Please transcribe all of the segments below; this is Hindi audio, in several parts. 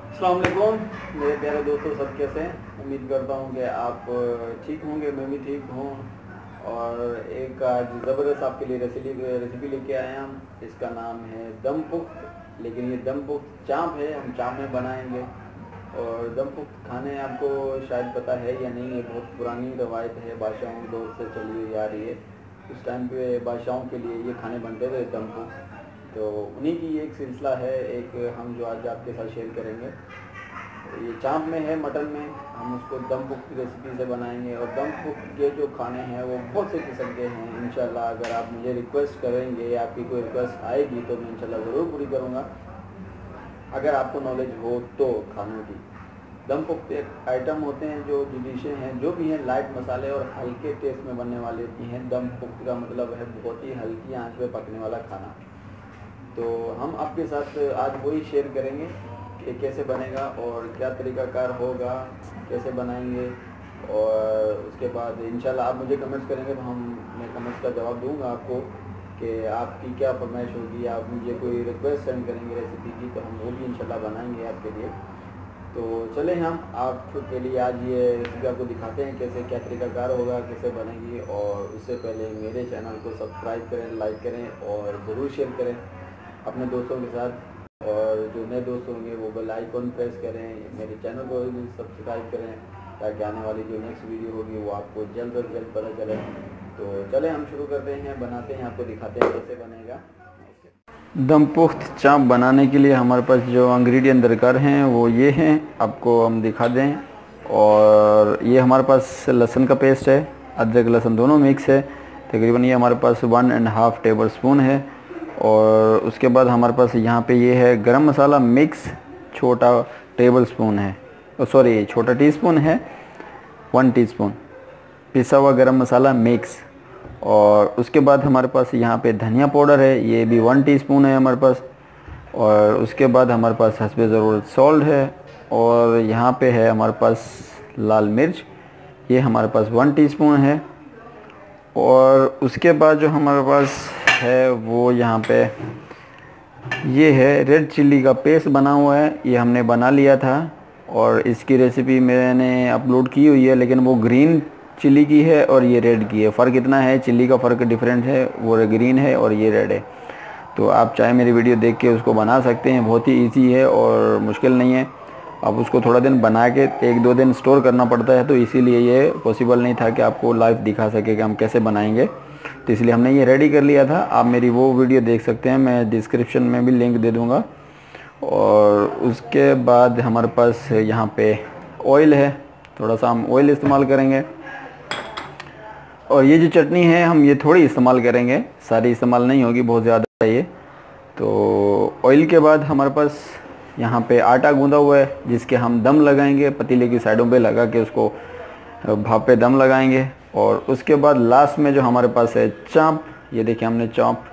अस्सलाम वालेकुम मेरे प्यारे दोस्तों, सब कैसे हैं? उम्मीद करता हूं कि आप ठीक होंगे, मैं भी ठीक हूं। और एक आज ज़बरदस्त आपके लिए रेसिपी लेके आए हैं हम। इसका नाम है दम पुख्त, लेकिन ये दम पुख्त चाँप है, हम चाँप में बनाएंगे। और दम पुख्त खाने आपको शायद पता है या नहीं, ये बहुत पुरानी रवायत है, बादशाहों के दौर से चली हुई आ रही है। उस टाइम पे बादशाहों के लिए ये खाने बनते थे, दम पुख्त। तो उन्हीं की एक सिलसिला है, एक हम जो आज आपके साथ शेयर करेंगे। ये चाँप में है, मटन में हम उसको दम पुख्त की रेसिपी से बनाएंगे। और दम पुख्त के जो खाने हैं वो बहुत से किस्म के हैं। इंशाल्लाह अगर आप मुझे रिक्वेस्ट करेंगे या आपकी कोई रिक्वेस्ट आएगी तो मैं इंशाल्लाह ज़रूर पूरी करूँगा, अगर आपको नॉलेज हो तो खानों की। दम पुख्त एक आइटम होते हैं जो डिशें हैं, जो भी हैं लाइट मसाले और हल्के टेस्ट में बनने वाली होती हैं। दम पुख्त का मतलब है बहुत ही हल्की आंच पे पकने वाला खाना। तो हम आपके साथ आज वही शेयर करेंगे कि कैसे बनेगा और क्या तरीक़ाकार होगा, कैसे बनाएंगे। और उसके बाद इंशाल्लाह आप मुझे कमेंट्स करेंगे तो मैं कमेंट्स का जवाब दूंगा आपको कि आपकी क्या फरमाइश होगी। आप मुझे कोई रिक्वेस्ट सेंड करेंगे रेसिपी की तो हम वो भी इंशाल्लाह बनाएंगे आपके लिए। तो चलें हम आपके लिए आज ये रेसिपी आपको दिखाते हैं कैसे, क्या तरीक़ाकार होगा, कैसे बनेगी। और उससे पहले मेरे चैनल को सब्सक्राइब करें, लाइक करें और ज़रूर शेयर करें अपने दोस्तों के साथ। और जो नए दोस्त होंगे वो बेल आइकन प्रेस करें, मेरे चैनल को भी सब्सक्राइब करें ताकि आने वाली जो नेक्स्ट वीडियो होगी वो आपको जल्द अज जल्द पता चले। तो चलें हम शुरू करते हैं, बनाते हैं, आपको दिखाते हैं कैसे बनेगा। दम पुख्त चाँप बनाने के लिए हमारे पास जो इंग्रेडिएंट दरकार हैं वो ये हैं, आपको हम दिखा दें। और ये हमारे पास लहसुन का पेस्ट है, अदरक लहसुन दोनों मिक्स है। तकरीबन ये हमारे पास 1.5 टेबल स्पून है। और उसके बाद हमारे पास यहाँ पे ये है गरम मसाला मिक्स, छोटा टेबल स्पून है, सॉरी छोटा टीस्पून है, 1 टीस्पून पिसा हुआ गरम मसाला मिक्स। और उसके बाद हमारे पास यहाँ पे धनिया पाउडर है, ये भी 1 टीस्पून है हमारे पास। और उसके बाद हमारे पास हस्बे ज़रूरत सॉल्ट है। और यहाँ पे है हमारे पास लाल मिर्च, ये हमारे पास 1 टीस्पून है। और उसके बाद जो हमारे पास है वो यहाँ पे ये है रेड चिल्ली का पेस्ट बना हुआ है, ये हमने बना लिया था। और इसकी रेसिपी मैंने अपलोड की हुई है, लेकिन वो ग्रीन चिल्ली की है और ये रेड की है। फ़र्क इतना है, चिल्ली का फ़र्क डिफरेंट है, वो ग्रीन है और ये रेड है। तो आप चाहे मेरी वीडियो देख के उसको बना सकते हैं, बहुत ही ईजी है और मुश्किल नहीं है। अब उसको थोड़ा दिन बना के 1-2 दिन स्टोर करना पड़ता है, तो इसीलिए ये पॉसिबल नहीं था कि आपको लाइव दिखा सके कि हम कैसे बनाएंगे। तो इसलिए हमने ये रेडी कर लिया था। आप मेरी वो वीडियो देख सकते हैं, मैं डिस्क्रिप्शन में भी लिंक दे दूँगा। और उसके बाद हमारे पास यहाँ पे ऑयल है, थोड़ा सा हम ऑयल इस्तेमाल करेंगे। और ये जो चटनी है हम ये थोड़ी इस्तेमाल करेंगे, सारी इस्तेमाल नहीं होगी, बहुत ज़्यादा है ये। तो ऑयल के बाद हमारे पास यहाँ पे आटा गूंदा हुआ है, जिसके हम दम लगाएंगे, पतीले की साइडों पे लगा के उसको भाप पे दम लगाएंगे। और उसके बाद लास्ट में जो हमारे पास है चाँप, ये देखिए हमने चाँप,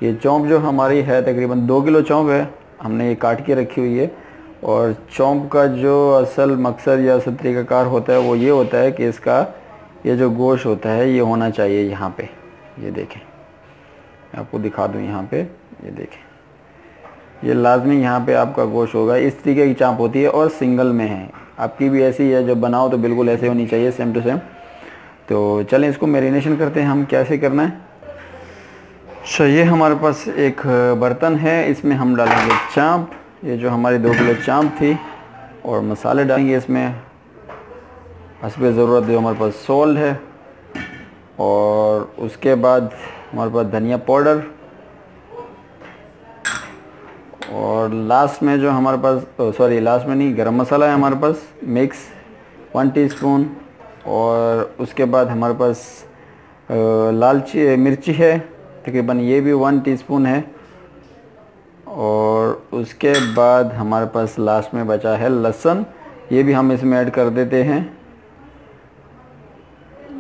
ये चौंप जो हमारी है तकरीबन 2 किलो चौंप है, हमने ये काट के रखी हुई है। और चौंप का जो असल मकसद या असल तरीक़ाकार होता है वो ये होता है कि इसका ये जो गोश्त होता है ये होना चाहिए यहाँ पे, ये देखें, मैं आपको दिखा दूँ यहाँ पे, ये देखें, ये लाजमी यहाँ पे आपका गोश्त होगा। इस तरीके की चाँप होती है और सिंगल में है। आपकी भी ऐसी है, जब बनाओ तो बिल्कुल ऐसे होनी चाहिए, सेम टू सेम। तो चलें इसको मैरिनेशन करते हैं हम, कैसे करना है। अच्छा, ये हमारे पास एक बर्तन है, इसमें हम डालेंगे चाँप, ये जो हमारी 2 किलो चाँप थी। और मसाले डालेंगे इसमें हस्बे ज़रूरत, जो हमारे पास सॉल्ट है। और उसके बाद हमारे पास धनिया पाउडर। और लास्ट में जो हमारे पास, सॉरी लास्ट में नहीं, गरम मसाला है हमारे पास मिक्स 1 टीस्पून। और उसके बाद हमारे पास लाल मिर्ची है, तकरीबन ये भी 1 टीस्पून है। और उसके बाद हमारे पास लास्ट में बचा है लहसुन, ये भी हम इसमें ऐड कर देते हैं।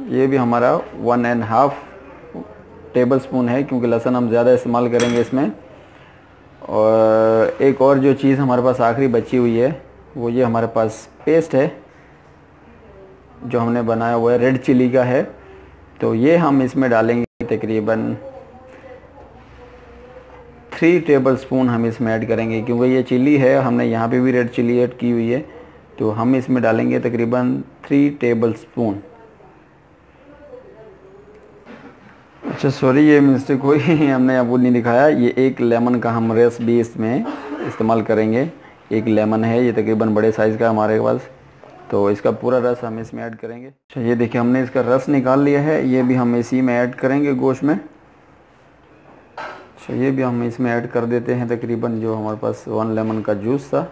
ये भी हमारा 1.5 टेबल स्पून है, क्योंकि लहसुन हम ज़्यादा इस्तेमाल करेंगे इसमें। और एक और जो चीज़ हमारे पास आखिरी बची हुई है वो ये हमारे पास पेस्ट है जो हमने बनाया हुआ है, रेड चिली का है। तो ये हम इसमें डालेंगे तकरीबन 3 टेबल स्पून हम इसमें ऐड करेंगे, क्योंकि ये चिली है, हमने यहाँ पे भी रेड चिली ऐड की हुई है। तो हम इसमें डालेंगे तकरीबन 3 टेबल स्पून। अच्छा सॉरी, ये मिस्टेक हुई, हमने आपको नहीं दिखाया। ये 1 लेमन का हम रस भी इसमें इस्तेमाल करेंगे। 1 लेमन है, ये तकरीबन बड़े साइज़ का हमारे पास, तो इसका पूरा रस हम इसमें ऐड करेंगे। अच्छा ये देखिए हमने इसका रस निकाल लिया है, ये भी हम इसी में ऐड करेंगे गोश्त में। अच्छा ये भी हम इसमें ऐड कर देते हैं तकरीबन जो हमारे पास 1 लेमन का जूस था।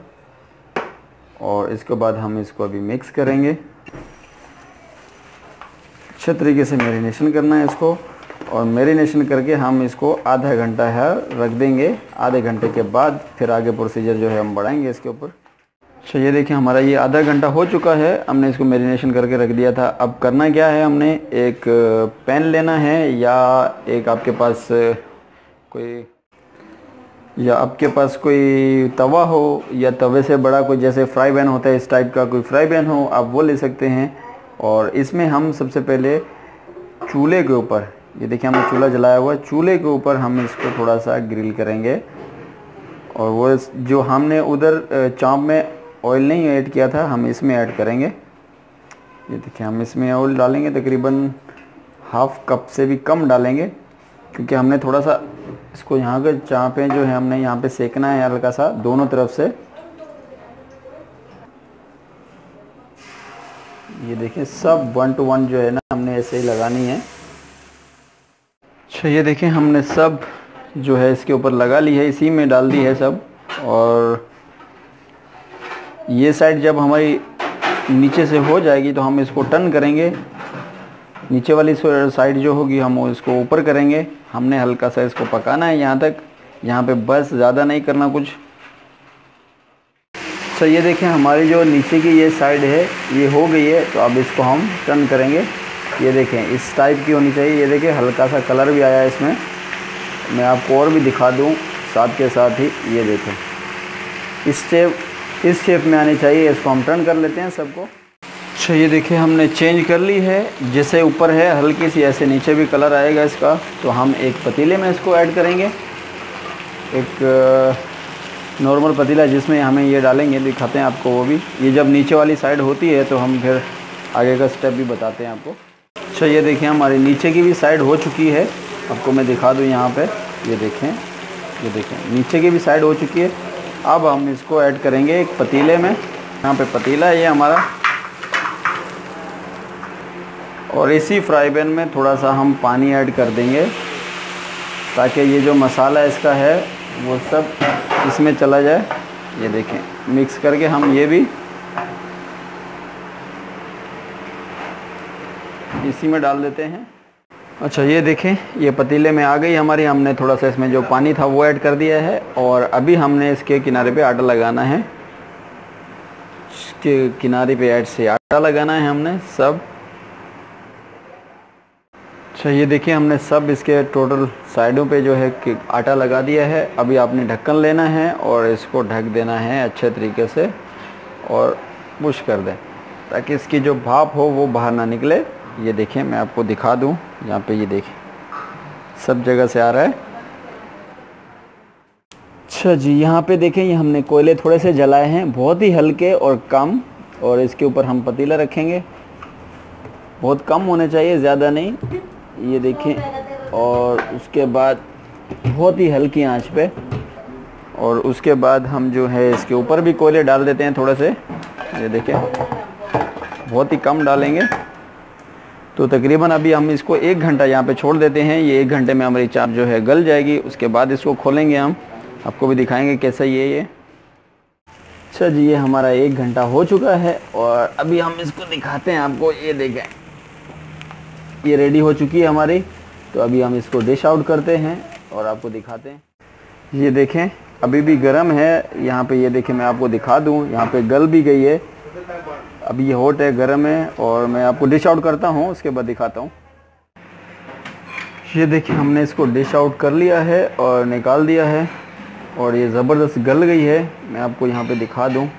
और इसके बाद हम इसको अभी मिक्स करेंगे। अच्छे तरीके से मैरिनेशन करना है इसको, और मैरिनेशन करके हम इसको आधा घंटा है रख देंगे। आधे घंटे के बाद फिर आगे प्रोसीजर जो है हम बढ़ाएंगे इसके ऊपर। अच्छा ये देखिए हमारा ये आधा घंटा हो चुका है, हमने इसको मैरिनेशन करके रख दिया था। अब करना क्या है, हमने एक पैन लेना है, या एक आपके पास कोई तवा हो, या तवे से बड़ा कोई जैसे फ्राई पैन होता है इस टाइप का कोई फ्राई पैन हो, आप वो ले सकते हैं। और इसमें हम सबसे पहले चूल्हे के ऊपर, ये देखिए हमने चूल्हा जलाया हुआ है, चूल्हे के ऊपर हम इसको थोड़ा सा ग्रिल करेंगे। और वो जो हमने उधर चाँप में ऑयल नहीं ऐड किया था, हम इसमें ऐड करेंगे। ये देखिए हम इसमें ऑयल डालेंगे तकरीबन ½ कप से भी कम डालेंगे, क्योंकि हमने थोड़ा सा इसको यहाँ के चाँपें जो है हमने यहाँ पे सेकना है हल्का सा दोनों तरफ से। ये देखिए सब 1 to 1 जो है ना हमने ऐसे ही लगानी है। अच्छा ये देखिए हमने सब जो है इसके ऊपर लगा ली है, इसी में डाल दी है सब। और ये साइड जब हमारी नीचे से हो जाएगी तो हम इसको टर्न करेंगे, नीचे वाली साइड जो होगी हम इसको ऊपर करेंगे। हमने हल्का सा इसको पकाना है यहाँ तक, यहाँ पे बस ज़्यादा नहीं करना कुछ। अच्छा ये देखें हमारी जो नीचे की ये साइड है ये हो गई है, तो अब इसको हम टर्न करेंगे। ये देखें इस टाइप की होनी चाहिए। ये देखें हल्का सा कलर भी आया है इसमें, मैं आपको और भी दिखा दूँ साथ के साथ ही। ये देखें इस शेप में आनी चाहिए, इसको हम टर्न कर लेते हैं सबको। अच्छा ये देखिए हमने चेंज कर ली है, जैसे ऊपर है हल्की सी ऐसे नीचे भी कलर आएगा इसका। तो हम एक पतीले में इसको ऐड करेंगे, एक नॉर्मल पतीला जिसमें हमें ये डालेंगे, दिखाते हैं आपको वो भी। ये जब नीचे वाली साइड होती है तो हम फिर आगे का स्टेप भी बताते हैं आपको। अच्छा ये देखिए हमारी नीचे की भी साइड हो चुकी है, आपको मैं दिखा दूँ यहाँ पे। ये देखें नीचे की भी साइड हो चुकी है। अब हम इसको ऐड करेंगे एक पतीले में, यहाँ पे पतीला है ये हमारा। और इसी फ्राई पैन में थोड़ा सा हम पानी ऐड कर देंगे, ताकि ये जो मसाला इसका है वो सब इसमें चला जाए। ये देखें मिक्स करके हम ये भी इसी में डाल देते हैं। अच्छा ये देखें ये पतीले में आ गई हमारी, हमने थोड़ा सा इसमें जो पानी था वो ऐड कर दिया है। और अभी हमने इसके किनारे पे आटा लगाना है, इसके किनारे पे ऐड से आटा लगाना है हमने सब। अच्छा ये देखिए हमने सब इसके टोटल साइडों पे जो है कि आटा लगा दिया है। अभी आपने ढक्कन लेना है और इसको ढक देना है अच्छे तरीके से, और पुश कर दें ताकि इसकी जो भाप हो वो बाहर ना निकले। ये देखें मैं आपको दिखा दूं, यहाँ पे ये देखें सब जगह से आ रहा है। अच्छा जी यहाँ पे देखें ये हमने कोयले थोड़े से जलाए हैं, बहुत ही हल्के और कम। और इसके ऊपर हम पतीला रखेंगे, बहुत कम होने चाहिए, ज़्यादा नहीं। ये देखें, और उसके बाद बहुत ही हल्की आंच पे। और उसके बाद हम जो है इसके ऊपर भी कोयले डाल देते हैं थोड़े से। ये देखें बहुत ही कम डालेंगे। तो तकरीबन अभी हम इसको 1 घंटा यहाँ पे छोड़ देते हैं। ये 1 घंटे में हमारी चाप जो है गल जाएगी। उसके बाद इसको खोलेंगे, हम आपको भी दिखाएंगे कैसा ये। अच्छा जी ये हमारा 1 घंटा हो चुका है, और अभी हम इसको दिखाते हैं आपको। ये देखें ये रेडी हो चुकी है हमारी। तो अभी हम इसको डिश आउट करते हैं और आपको दिखाते हैं। ये देखें अभी भी गर्म है यहाँ पे। ये देखें मैं आपको दिखा दूँ, यहाँ पे गल भी गई है। अभी ये हॉट है, गर्म है, और मैं आपको डिश आउट करता हूँ, उसके बाद दिखाता हूँ। ये देखिए हमने इसको डिश आउट कर लिया है और निकाल दिया है, और ये ज़बरदस्त गल गई है। मैं आपको यहाँ पे दिखा दूँ,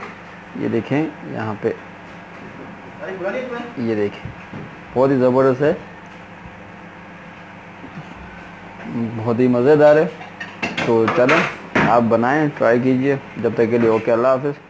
ये देखें यहाँ पे, ये देखें बहुत ही ज़बरदस्त है। बहुत ही मज़ेदार है। तो चलें आप बनाएं, ट्राई कीजिए। जब तक के लिए ओके, अल्लाह हाफ़िज़।